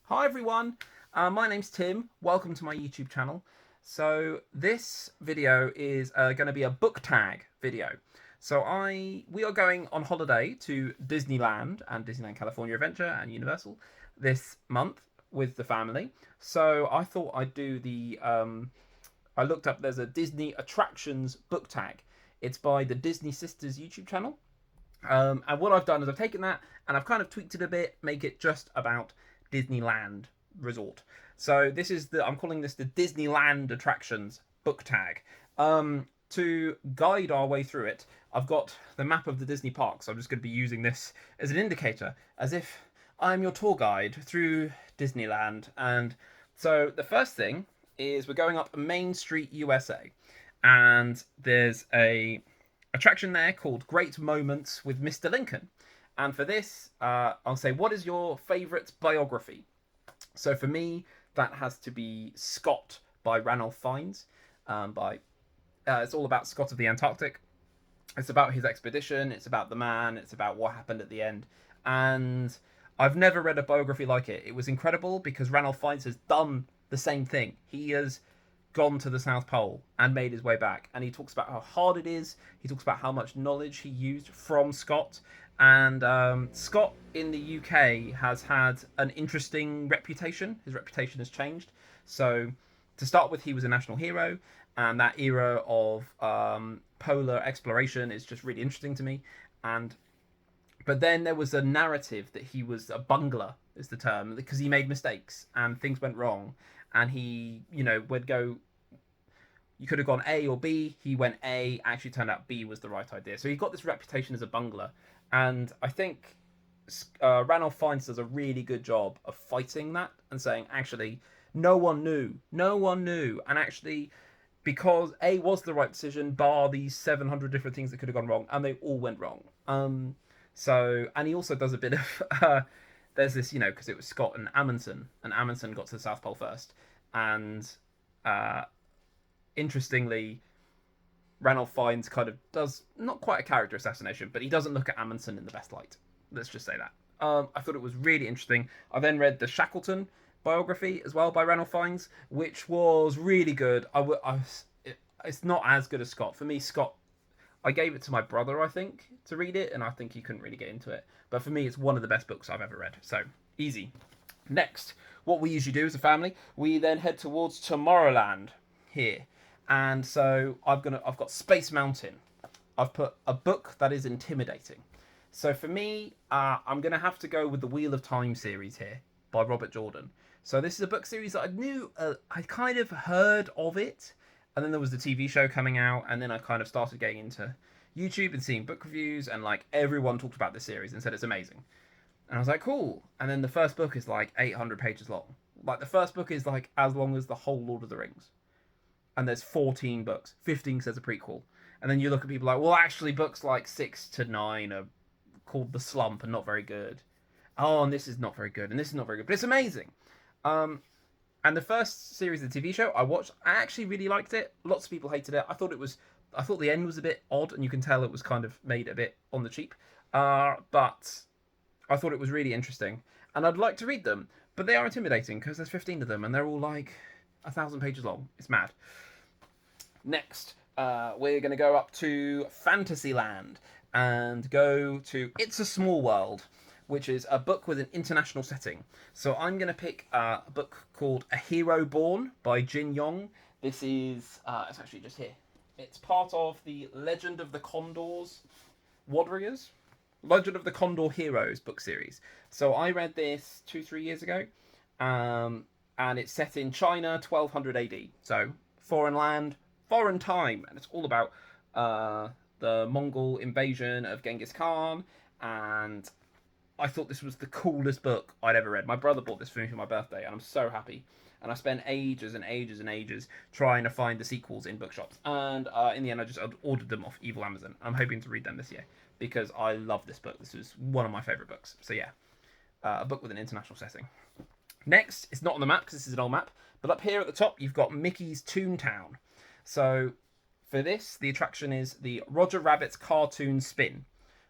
Hi everyone, my name's Tim. Welcome to my YouTube channel. So this video is going to be a book tag video. We are going on holiday to Disneyland and Disneyland California Adventure and Universal this month with the family. So I thought I'd do I looked up, there's a Disney Attractions Book Tag. It's by the Disney Sisters YouTube channel. And what I've done is I've taken that and I've kind of tweaked it a bit, make it just about Disneyland Resort. So I'm calling this the Disneyland Attractions Book Tag. To guide our way through it, I've got the map of the Disney parks. I'm just going to be using this as an indicator, as if I'm your tour guide through Disneyland. And so the first thing is we're going up Main Street, USA, and there's a attraction there called Great Moments with Mr. Lincoln. And for this, I'll say, what is your favourite biography? So for me, that has to be Scott by Ranulph Fiennes. It's all about Scott of the Antarctic. It's about his expedition. It's about the man. It's about what happened at the end. And I've never read a biography like it. It was incredible because Ranulph Fiennes has done the same thing. He has gone to the South Pole and made his way back. And he talks about how hard it is. He talks about how much knowledge he used from Scott. And Scott in the UK has had an interesting reputation. His reputation has changed. So to start with, he was a national hero. And that era of polar exploration is just really interesting to me. But then there was a narrative that he was a bungler, is the term, because he made mistakes and things went wrong. And he, would go, you could have gone A or B. He went A, actually turned out B was the right idea. So he got this reputation as a bungler. And I think Ranulph Fiennes does a really good job of fighting that and saying, actually, no one knew. And actually, because A was the right decision, bar these 700 different things that could have gone wrong, and they all went wrong. And he also does a bit of, there's this, because it was Scott and Amundsen got to the South Pole first. And interestingly, Ranulph Fiennes kind of does not quite a character assassination, but he doesn't look at Amundsen in the best light. Let's just say that. I thought it was really interesting. I then read the Shackleton biography as well by Ranulph Fiennes, which was really good. It's not as good as Scott. For me, Scott, I gave it to my brother, I think, to read it, and I think he couldn't really get into it. But for me, it's one of the best books I've ever read. So, easy. Next, what we usually do as a family, we then head towards Tomorrowland here. And so I've got Space Mountain. I've put a book that is intimidating. So for me, I'm going to have to go with the Wheel of Time series here by Robert Jordan. So this is a book series that I knew, I kind of heard of it. And then there was the TV show coming out. And then I kind of started getting into YouTube and seeing book reviews. And like everyone talked about this series and said it's amazing. And I was like, cool. And then the first book is like 800 pages long. Like the first book is like as long as the whole Lord of the Rings. And there's 14 books. 15 says a prequel. And then you look at people like, well, actually, books like 6 to 9 are called The Slump and not very good. Oh, and this is not very good, and this is not very good. But it's amazing. And the first series of the TV show I watched, I actually really liked it. Lots of people hated it. I thought the end was a bit odd, and you can tell it was kind of made a bit on the cheap. But I thought it was really interesting. And I'd like to read them. But they are intimidating, because there's 15 of them, and they're all like 1,000 pages long. It's mad. Next, we're going to go up to Fantasyland and go to It's a Small World, which is a book with an international setting. So I'm going to pick a book called A Hero Born by Jin Yong. This is, it's actually just here. It's part of the Legend of the Condors Warriors. Legend of the Condor Heroes book series. So I read this 2-3 years ago. And it's set in China, 1200 AD. So foreign land, foreign time, and it's all about the Mongol invasion of Genghis Khan. And I thought this was the coolest book I'd ever read. My brother bought this for me for my birthday, and I'm so happy. And I spent ages and ages and ages trying to find the sequels in bookshops. And in the end, I just ordered them off Evil Amazon. I'm hoping to read them this year because I love this book. This is one of my favourite books. So yeah, a book with an international setting. Next, it's not on the map because this is an old map, but up here at the top, you've got Mickey's Toontown. So for this, the attraction is the Roger Rabbit's Cartoon Spin,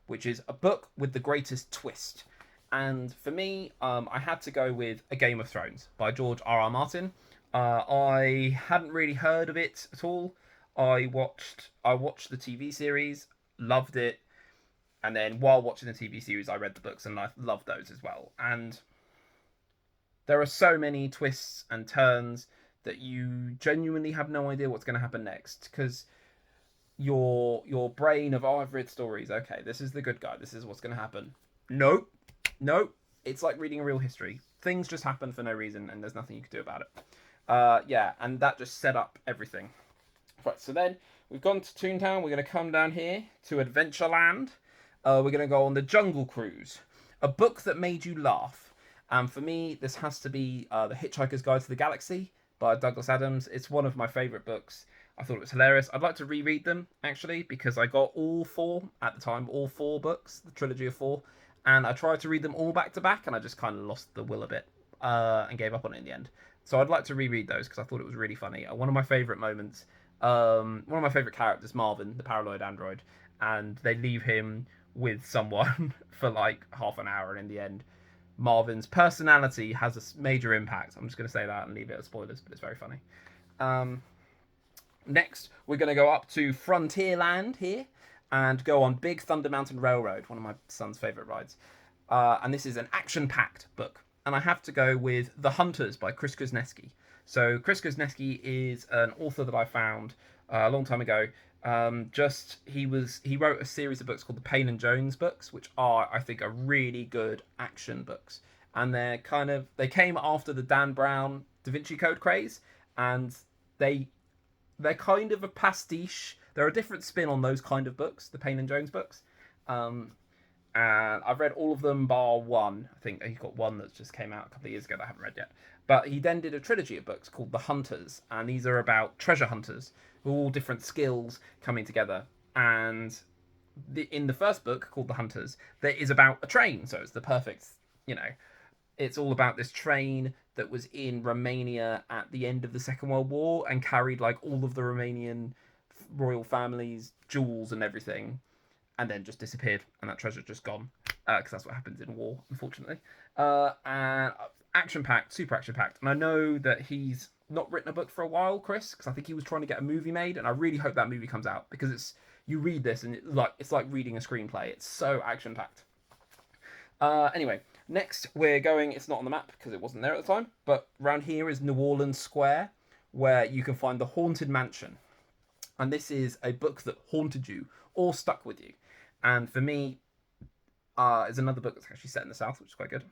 which is a book with the greatest twist. And for me, I had to go with A Game of Thrones by George R.R. Martin. I hadn't really heard of it at all. I watched the TV series, loved it, and then while watching the TV series, I read the books and I loved those as well. And there are so many twists and turns that you genuinely have no idea what's going to happen next, because your brain of, oh, I've read stories, okay, this is the good guy, this is what's going to happen. Nope, nope. It's like reading a real history. Things just happen for no reason, and there's nothing you can do about it. Yeah, and that just set up everything. Right, so then we've gone to Toontown. We're going to come down here to Adventureland. We're going to go on the Jungle Cruise, a book that made you laugh. And for me, this has to be The Hitchhiker's Guide to the Galaxy by Douglas Adams. It's one of my favourite books. I thought it was hilarious. I'd like to reread them, actually, because I got all four at the time, all four books, the trilogy of four, and I tried to read them all back to back, and I just kind of lost the will a bit and gave up on it in the end. So I'd like to reread those because I thought it was really funny. One of my favourite moments, one of my favourite characters, Marvin, the paranoid android, and they leave him with someone for like half an hour, and in the end, Marvin's personality has a major impact. I'm just going to say that and leave it as spoilers, but it's very funny. Next, we're going to go up to Frontierland here and go on Big Thunder Mountain Railroad, one of my son's favourite rides. And this is an action-packed book. And I have to go with The Hunters by Chris Kuzneski. So Chris Kuzneski is an author that I found a long time ago. He wrote a series of books called the Payne and Jones books, which are, I think, are really good action books. And they came after the Dan Brown Da Vinci Code craze, and they're kind of a pastiche. They're a different spin on those kind of books, the Payne and Jones books. And I've read all of them bar one. I think he got one that just came out a couple of years ago that I haven't read yet. But he then did a trilogy of books called The Hunters, and these are about treasure hunters, all different skills coming together. And in the first book, called The Hunters, there is about a train, so it's the perfect, it's all about this train that was in Romania at the end of the Second World War and carried like all of the Romanian royal families' jewels and everything, and then just disappeared, and that treasure just gone, because that's what happens in war, unfortunately. And action-packed, super action-packed. And I know that he's not written a book for a while, Chris, because I think he was trying to get a movie made, and I really hope that movie comes out, because you read this and it's like reading a screenplay. It's so action-packed. Anyway, next we're going, it's not on the map because it wasn't there at the time, but around here is New Orleans Square, where you can find the Haunted Mansion. And this is a book that haunted you or stuck with you. And for me, is another book that's actually set in the South, which is quite good.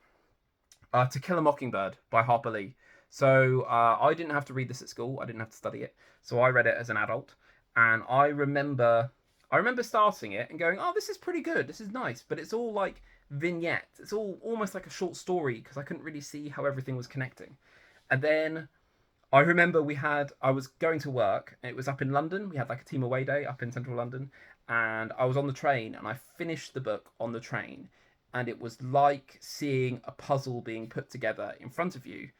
To Kill a Mockingbird by Harper Lee. So I didn't have to read this at school. I didn't have to study it. So I read it as an adult. And I remember starting it and going, oh, this is pretty good. This is nice. But it's all like vignettes. It's all almost like a short story because I couldn't really see how everything was connecting. And then I remember I was going to work. It was up in London. We had like a team away day up in central London. And I was on the train and I finished the book on the train. And it was like seeing a puzzle being put together in front of you.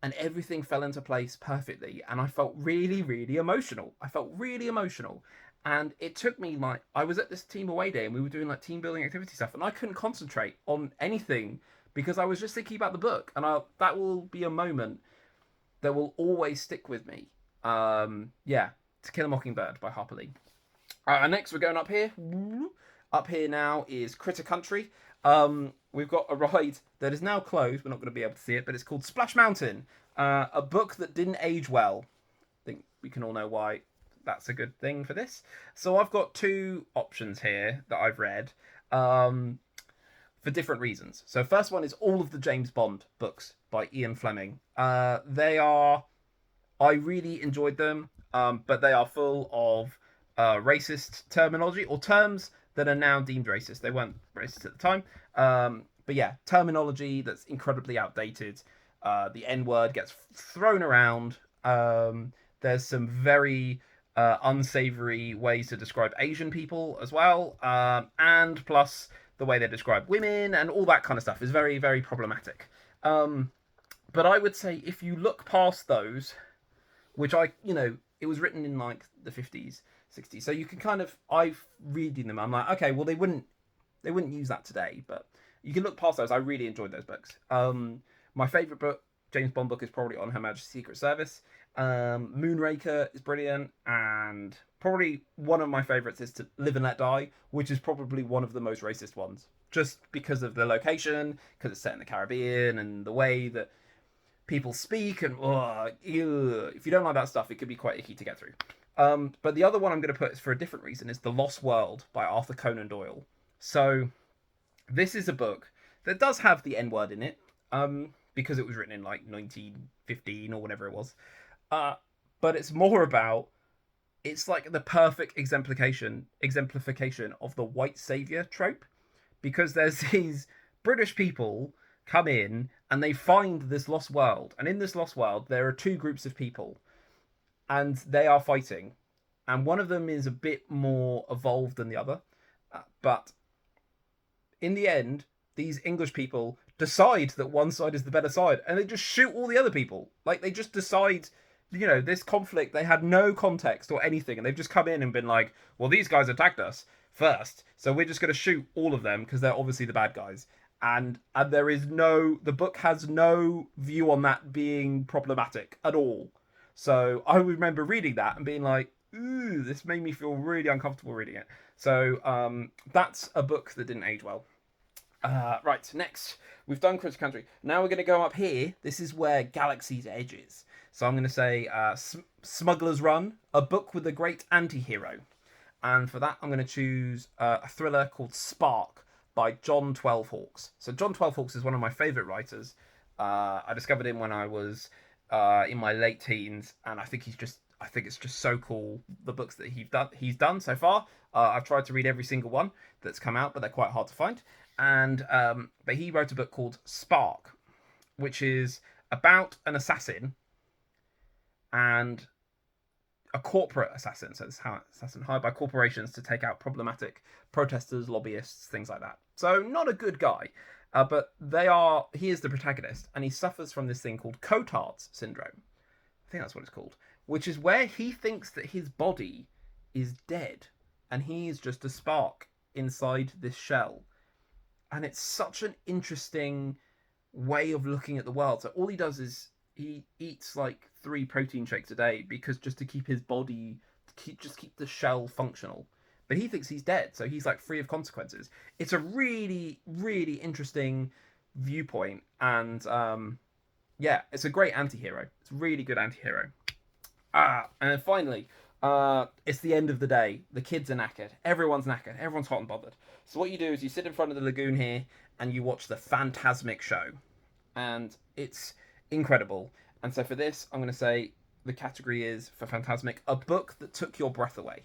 And everything fell into place perfectly. And I felt really, really emotional. And it took me I was at this team away day and we were doing like team building activity stuff. And I couldn't concentrate on anything because I was just thinking about the book. And that will be a moment that will always stick with me. To Kill a Mockingbird by Harper Lee. And next we're going up here. Up here now is Critter Country. We've got a ride that is now closed. We're not going to be able to see it, but it's called Splash Mountain. A book that didn't age well. I think we can all know why that's a good thing for this. So I've got two options here that I've read for different reasons. So first one is all of the James Bond books by Ian Fleming. I really enjoyed them, but they are full of racist terminology or terms that are now deemed racist. They weren't racist at the time. But yeah, terminology that's incredibly outdated. The N-word gets thrown around. There's some very unsavory ways to describe Asian people as well. And plus the way they describe women and all that kind of stuff is very, very problematic. But I would say if you look past those, which it was written in like the 50s, 60s. So you can I've reading them. I'm like, okay, well they wouldn't use that today, but you can look past those. I really enjoyed those books. My favourite book, James Bond book, is probably On Her Majesty's Secret Service. Moonraker is brilliant, and probably one of my favourites is To Live and Let Die, which is probably one of the most racist ones, just because of the location, because it's set in the Caribbean, and the way that people speak, and if you don't like that stuff, it could be quite icky to get through. But the other one I'm going to put is for a different reason, is The Lost World by Arthur Conan Doyle. So this is a book that does have the N-word in it, because it was written in like 1915 or whatever it was. But it's more about, it's like the perfect exemplification of the white savior trope, because there's these British people come in and they find this lost world, and in this lost world there are two groups of people, and they are fighting, and one of them is a bit more evolved than the other, but in the end these English people decide that one side is the better side, and they just shoot all the other people. Like, they just decide, this conflict, they had no context or anything, and they've just come in and been like, well, these guys attacked us first, so we're just going to shoot all of them because they're obviously the bad guys. And there is the book has no view on that being problematic at all. So I remember reading that and being like, ooh, this made me feel really uncomfortable reading it. So that's a book that didn't age well. Right, next, we've done Critical Country. Now we're going to go up here. This is where Galaxy's Edge is. So I'm going to say Smuggler's Run, a book with a great anti-hero. And for that, I'm going to choose a thriller called Spark by John 12 Hawkes. So John 12 Hawkes is one of my favourite writers. I discovered him when I was in my late teens, and I think it's just so cool, the books that he's done so far. I've tried to read every single one that's come out, but they're quite hard to find. And but he wrote a book called Spark, which is about an assassin and a corporate assassin. So it's how an assassin hired by corporations to take out problematic protesters, lobbyists, things like that. So not a good guy, but he is the protagonist, and he suffers from this thing called Cotard's syndrome. I think that's what it's called, which is where he thinks that his body is dead and he is just a spark inside this shell. And it's such an interesting way of looking at the world. So all he does is he eats like 3 protein shakes a day, because just to keep his body, keep the shell functional. But he thinks he's dead, so he's like free of consequences. It's a really, really interesting viewpoint, and it's a great anti-hero. It's a really good anti-hero. And then finally, it's the end of the day. The kids are knackered. Everyone's knackered. Everyone's hot and bothered. So what you do is you sit in front of the lagoon here and you watch the Phantasmic show. And it's incredible. And so for this, I'm going to say the category is, for Phantasmic, a book that took your breath away.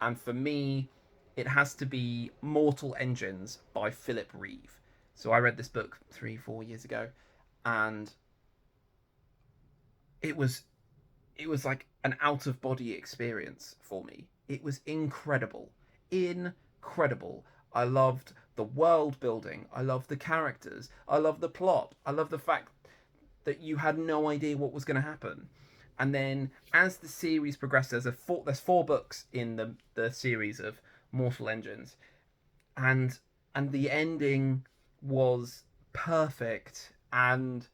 And for me, it has to be Mortal Engines by Philip Reeve. So I read this book 3-4 years ago, and it was like an out-of-body experience for me. It was incredible. Incredible. I loved the world building. I loved the characters. I loved the plot. I loved the fact that you had no idea what was going to happen. And then as the series progressed, there's 4 books in the series of Mortal Engines. And the ending was perfect. And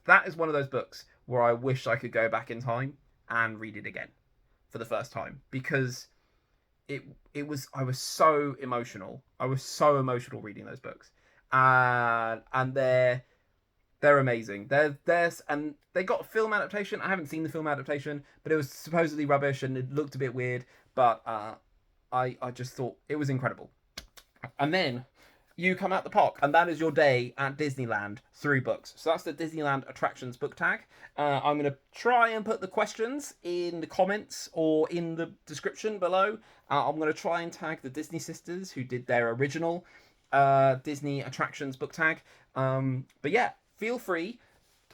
that is one of those books where I wish I could go back in time and read it again for the first time, because I was so emotional. I was so emotional reading those books, and they're amazing. And they got a film adaptation. I haven't seen the film adaptation, but it was supposedly rubbish and it looked a bit weird. But I just thought it was incredible. And then you come out the park, and that is your day at Disneyland through books. So that's the Disneyland Attractions Book Tag. I'm going to try and put the questions in the comments or in the description below. I'm going to try and tag the Disney sisters who did their original Disney Attractions Book Tag. But yeah, feel free.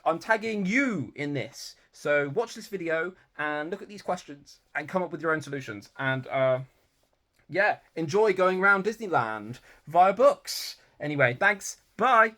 I'm tagging you in this. So watch this video and look at these questions and come up with your own solutions. And enjoy going around Disneyland via books. Anyway, thanks. Bye.